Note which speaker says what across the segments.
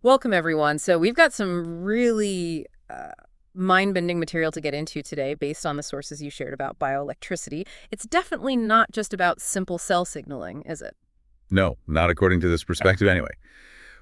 Speaker 1: Welcome, everyone. So we've got some really mind-bending material to get into today based on the sources you shared about bioelectricity. It's definitely not just about simple cell signaling, is it?
Speaker 2: No, not according to this perspective anyway.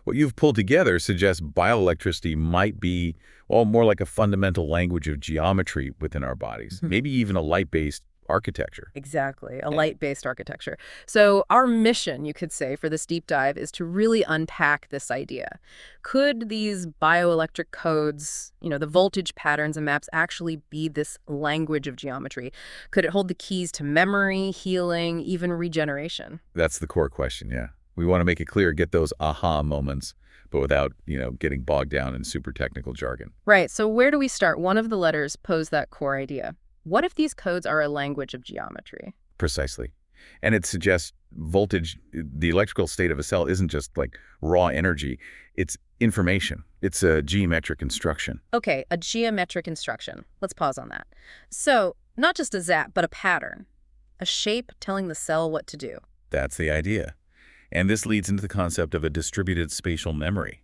Speaker 2: What you've pulled together suggests bioelectricity might be, well, more like a fundamental language of geometry within our bodies,
Speaker 1: Mhm.
Speaker 2: maybe even a light-based architecture.
Speaker 1: Exactly, a light-based architecture. So our mission, you could say, for this deep dive is to really unpack this idea. Could these bioelectric codes, the voltage patterns and maps actually be this language of geometry? Could it hold the keys to memory, healing, even regeneration?
Speaker 2: That's the core question, yeah. We want to make it clear, get those aha moments, but without, getting bogged down in super technical jargon.
Speaker 1: Right, so where do we start? One of the letters posed that core idea. What if these codes are a language of geometry?
Speaker 2: Precisely. And it suggests voltage, the electrical state of a cell isn't just like raw energy, it's information. It's a geometric instruction.
Speaker 1: Okay, a geometric instruction. Let's pause on that. So, not just a zap, but a pattern. A shape telling the cell what to do.
Speaker 2: That's the idea. And this leads into the concept of a distributed spatial memory.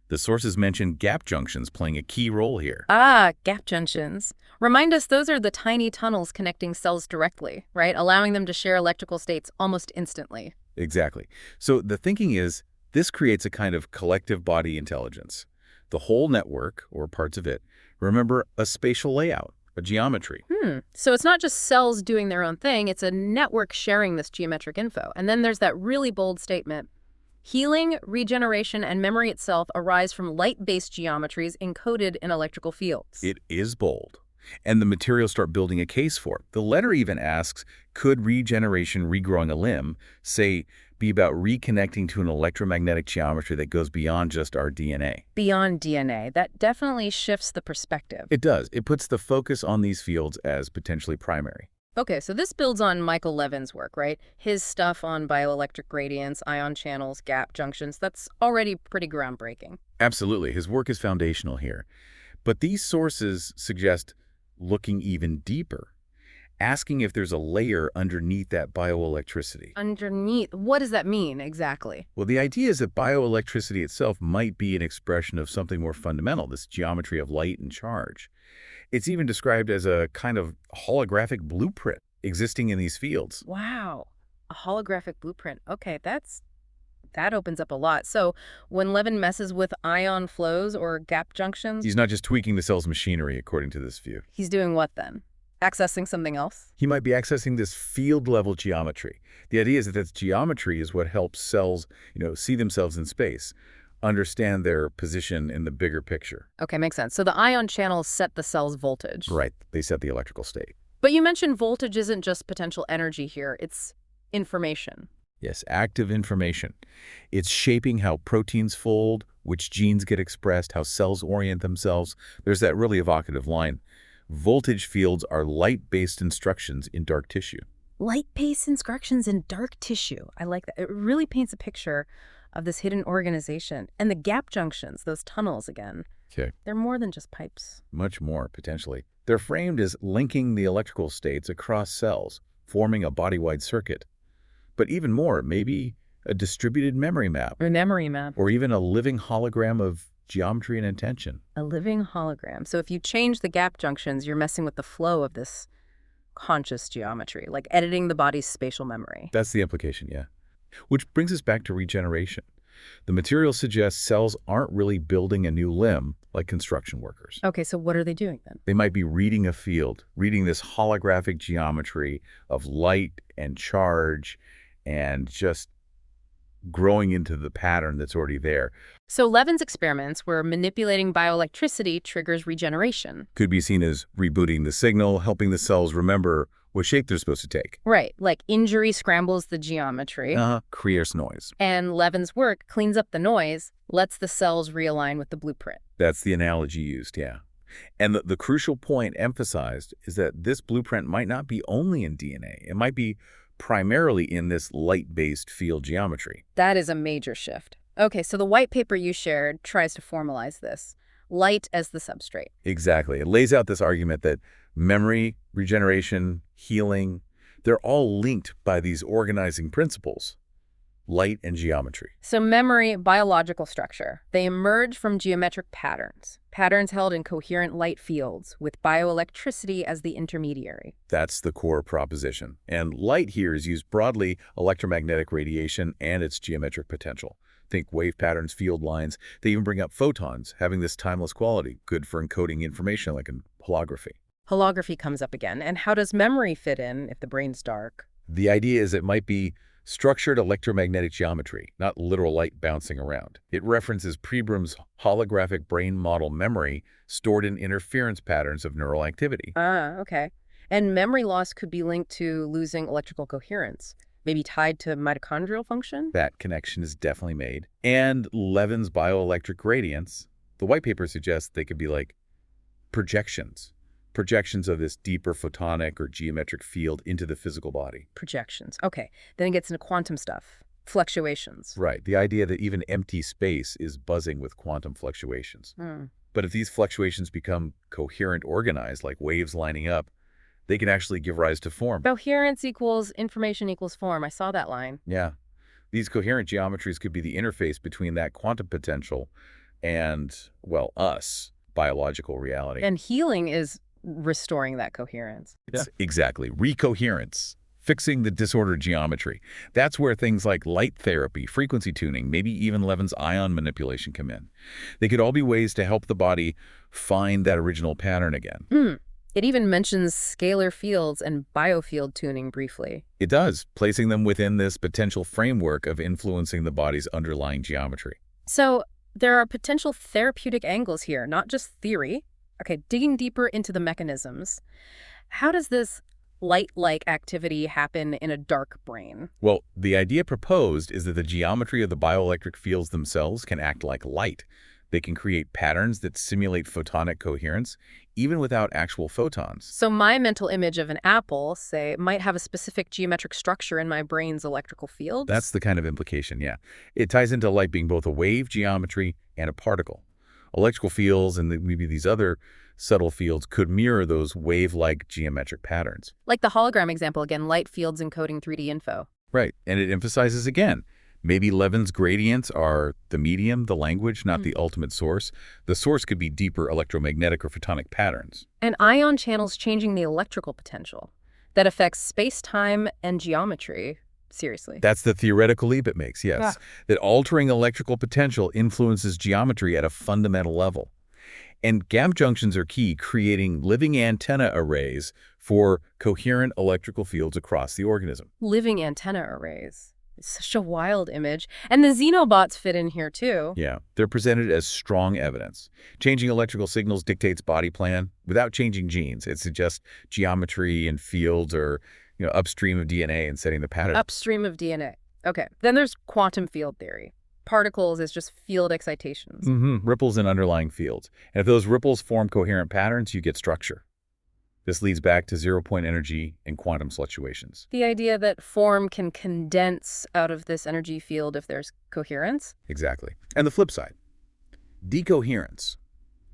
Speaker 2: The sources mention gap junctions playing a key role here.
Speaker 1: Ah, gap junctions. Remind us those are the tiny tunnels connecting cells directly, right? Allowing them to share electrical states almost instantly.
Speaker 2: Exactly. So the thinking is this creates a kind of collective body intelligence. The whole network, or parts of it, remember a spatial layout, a geometry.
Speaker 1: So it's not just cells doing their own thing, it's a network sharing this geometric info. And then there's that really bold statement. Healing, regeneration, and memory itself arise from light-based geometries encoded in electrical fields.
Speaker 2: It is bold. And the materials start building a case for it. The letter even asks, could regeneration, regrowing a limb, say, be about reconnecting to an electromagnetic geometry that goes beyond just our DNA?
Speaker 1: Beyond DNA, that definitely shifts the perspective.
Speaker 2: It does. It puts the focus on these fields as potentially primary.
Speaker 1: Okay, so this builds on Michael Levin's work, right? His stuff on bioelectric gradients, ion channels, gap junctions, that's already pretty groundbreaking.
Speaker 2: Absolutely. His work is foundational here. But these sources suggest looking even deeper, asking if there's a layer underneath that bioelectricity.
Speaker 1: Underneath, what does that mean exactly?
Speaker 2: Well, the idea is that bioelectricity itself might be an expression of something more fundamental, this geometry of light and charge. It's even described as a kind of holographic blueprint existing in these fields.
Speaker 1: Wow, a holographic blueprint. Okay, that opens up a lot. So when Levin messes with ion flows or gap junctions,
Speaker 2: He's not just tweaking the cell's machinery, according to this view.
Speaker 1: he's doing what then? Accessing something else?
Speaker 2: He might be accessing this field-level geometry. The idea is that this geometry is what helps cells, see themselves in space, understand their position in the bigger picture.
Speaker 1: Okay, makes sense. So the ion channels set the cell's voltage.
Speaker 2: Right. They set the electrical state.
Speaker 1: But you mentioned voltage isn't just potential energy here, it's information.
Speaker 2: Yes, active information. It's shaping how proteins fold, which genes get expressed, how cells orient themselves. There's that really evocative line. Voltage fields are light-based instructions in dark tissue.
Speaker 1: Light-based instructions in dark tissue. I like that. It really paints a picture of this hidden organization. And the gap junctions, those tunnels again,
Speaker 2: Okay.
Speaker 1: they're more than just pipes.
Speaker 2: Much more, potentially. They're framed as linking the electrical states across cells, forming a body-wide circuit. But even more, maybe a distributed memory map,
Speaker 1: A memory map.
Speaker 2: or even a living hologram of geometry and intention.
Speaker 1: A living hologram. So if you change the gap junctions, you're messing with the flow of this conscious geometry, like editing the body's spatial memory.
Speaker 2: That's the implication, yeah. Which brings us back to regeneration. The material suggests cells aren't really building a new limb like construction workers.
Speaker 1: Okay, so what are they doing then?
Speaker 2: They might be reading a field, reading this holographic geometry of light and charge and just growing into the pattern that's already there.
Speaker 1: So Levin's experiments were manipulating bioelectricity triggers regeneration.
Speaker 2: Could be seen as rebooting the signal, helping the cells remember what shape they're supposed to take.
Speaker 1: Right, like injury scrambles the geometry.
Speaker 2: Creates noise.
Speaker 1: And Levin's work cleans up the noise, lets the cells realign with the blueprint.
Speaker 2: That's the analogy used, yeah. And the crucial point emphasized is that this blueprint might not be only in DNA. It might be primarily in this light-based field geometry.
Speaker 1: That is a major shift. Okay, so the white paper you shared tries to formalize this. Light as the substrate.
Speaker 2: Exactly. It lays out this argument that memory, regeneration, healing, they're all linked by these organizing principles. light and geometry.
Speaker 1: So memory, biological structure. They emerge from geometric patterns, patterns held in coherent light fields, with bioelectricity as the intermediary.
Speaker 2: That's the core proposition. And light here is used broadly, electromagnetic radiation and its geometric potential. Think wave patterns, field lines. They even bring up photons, having this timeless quality, good for encoding information like in holography.
Speaker 1: Holography comes up again. And how does memory fit in if the brain's dark?
Speaker 2: The idea is it might be structured electromagnetic geometry, not literal light bouncing around. It references Pribram's holographic brain model memory stored in interference patterns of neural activity.
Speaker 1: Ah, okay. And memory loss could be linked to losing electrical coherence, maybe tied to mitochondrial function?
Speaker 2: That connection is definitely made. And Levin's bioelectric gradients, the white paper suggests they could be like projections. Projections of this deeper photonic or geometric field into the physical body.
Speaker 1: Projections. Okay. Then it gets into quantum stuff. Fluctuations.
Speaker 2: Right. The idea that even empty space is buzzing with quantum fluctuations.
Speaker 1: Hmm.
Speaker 2: But if these fluctuations become coherent, organized, like waves lining up, they can actually give rise to form.
Speaker 1: Coherence equals information equals form. I saw that line.
Speaker 2: Yeah. These coherent geometries could be the interface between that quantum potential and, well, us, biological reality.
Speaker 1: And healing is restoring that coherence.
Speaker 2: Yeah. Exactly. Recoherence. Fixing the disordered geometry. That's where things like light therapy, frequency tuning, maybe even Levin's ion manipulation come in. They could all be ways to help the body find that original pattern again.
Speaker 1: It even mentions scalar fields and biofield tuning briefly.
Speaker 2: It does, placing them within this potential framework of influencing the body's underlying geometry.
Speaker 1: So there are potential therapeutic angles here, not just theory. Okay, digging deeper into the mechanisms. How does this light-like activity happen in a dark brain?
Speaker 2: Well, the idea proposed is that the geometry of the bioelectric fields themselves can act like light. They can create patterns that simulate photonic coherence, even without actual photons.
Speaker 1: So my mental image of an apple, say, might have a specific geometric structure in my brain's electrical fields?
Speaker 2: That's the kind of implication, yeah. It ties into light being both a wave geometry and a particle. Electrical fields and maybe these other subtle fields could mirror those wave-like geometric patterns.
Speaker 1: Like the hologram example again, light fields encoding 3D info.
Speaker 2: Right, and it emphasizes again, maybe Levin's gradients are the medium, the language, not the ultimate source. The source could be deeper electromagnetic or photonic patterns.
Speaker 1: And ion channels changing the electrical potential that affects space-time and geometry. Seriously.
Speaker 2: That's the theoretical leap it makes, yes.
Speaker 1: Yeah.
Speaker 2: That altering electrical potential influences geometry at a fundamental level. And gap junctions are key, creating living antenna arrays for coherent electrical fields across the organism.
Speaker 1: Living antenna arrays. It's such a wild image. And the xenobots fit in here too.
Speaker 2: Yeah, they're presented as strong evidence. Changing electrical signals dictates body plan without changing genes. It suggests geometry and fields are upstream of DNA and setting the pattern.
Speaker 1: Upstream of DNA. Okay. Then there's quantum field theory. Particles is just field excitations.
Speaker 2: Ripples in underlying fields. And if those ripples form coherent patterns, you get structure. This leads back to zero-point energy and quantum fluctuations.
Speaker 1: The idea that form can condense out of this energy field if there's coherence?
Speaker 2: Exactly. And the flip side, decoherence.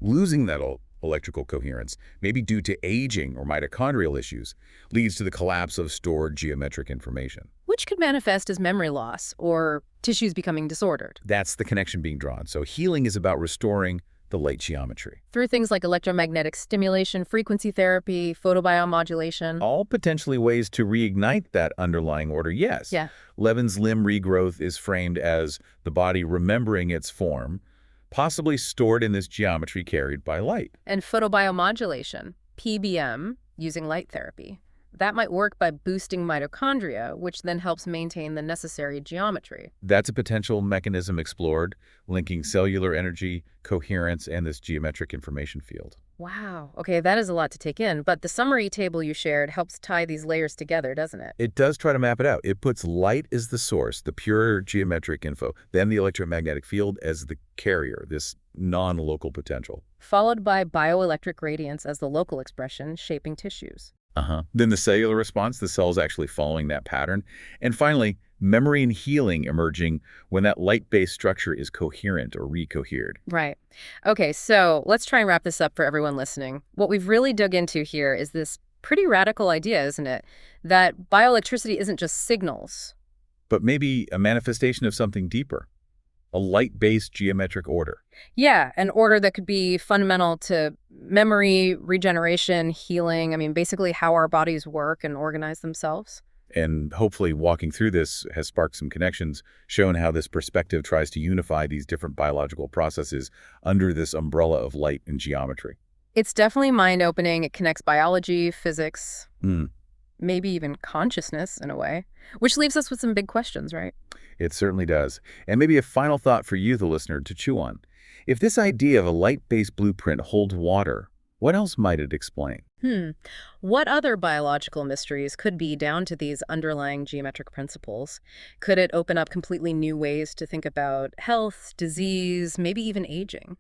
Speaker 2: Losing that electrical coherence, maybe due to aging or mitochondrial issues, leads to the collapse of stored geometric information.
Speaker 1: Which could manifest as memory loss or tissues becoming disordered.
Speaker 2: That's the connection being drawn. So healing is about restoring the light geometry.
Speaker 1: Through things like electromagnetic stimulation, frequency therapy, photobiomodulation.
Speaker 2: All potentially ways to reignite that underlying order, yes.
Speaker 1: Yeah.
Speaker 2: Levin's limb regrowth is framed as the body remembering its form, possibly stored in this geometry carried by light.
Speaker 1: And photobiomodulation, PBM, using light therapy. That might work by boosting mitochondria, which then helps maintain the necessary geometry.
Speaker 2: That's a potential mechanism explored, linking cellular energy, coherence, and this geometric information field.
Speaker 1: Wow. Okay, that is a lot to take in, but the summary table you shared helps tie these layers together, doesn't it?
Speaker 2: It does try to map it out. It puts light as the source, the pure geometric info, then the electromagnetic field as the carrier, this non-local potential.
Speaker 1: Followed by bioelectric gradients as the local expression, shaping tissues.
Speaker 2: Then the cellular response, the cells actually following that pattern. And finally, memory and healing emerging when that light-based structure is coherent or recohered.
Speaker 1: Right. Okay, so let's try and wrap this up for everyone listening. What we've really dug into here is this pretty radical idea, isn't it? That bioelectricity isn't just signals.
Speaker 2: but maybe a manifestation of something deeper, a light-based geometric order.
Speaker 1: Yeah, an order that could be fundamental to memory, regeneration, healing. I mean, basically how our bodies work and organize themselves.
Speaker 2: And hopefully walking through this has sparked some connections, shown how this perspective tries to unify these different biological processes under this umbrella of light and geometry.
Speaker 1: It's definitely mind-opening. It connects biology, physics,
Speaker 2: Hmm.
Speaker 1: maybe even consciousness in a way, which leaves us with some big questions, right?
Speaker 2: It certainly does. And maybe a final thought for you, the listener, to chew on. If this idea of a light-based blueprint holds water, what else might it explain?
Speaker 1: What other biological mysteries could be down to these underlying geometric principles? Could it open up completely new ways to think about health, disease, maybe even aging?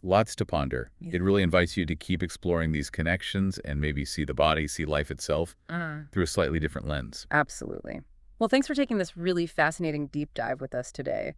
Speaker 2: Lots to ponder.
Speaker 1: Yeah.
Speaker 2: It really invites you to keep exploring these connections and maybe see the body, see life itself through a slightly different lens.
Speaker 1: Absolutely. Well, thanks for taking this really fascinating deep dive with us today.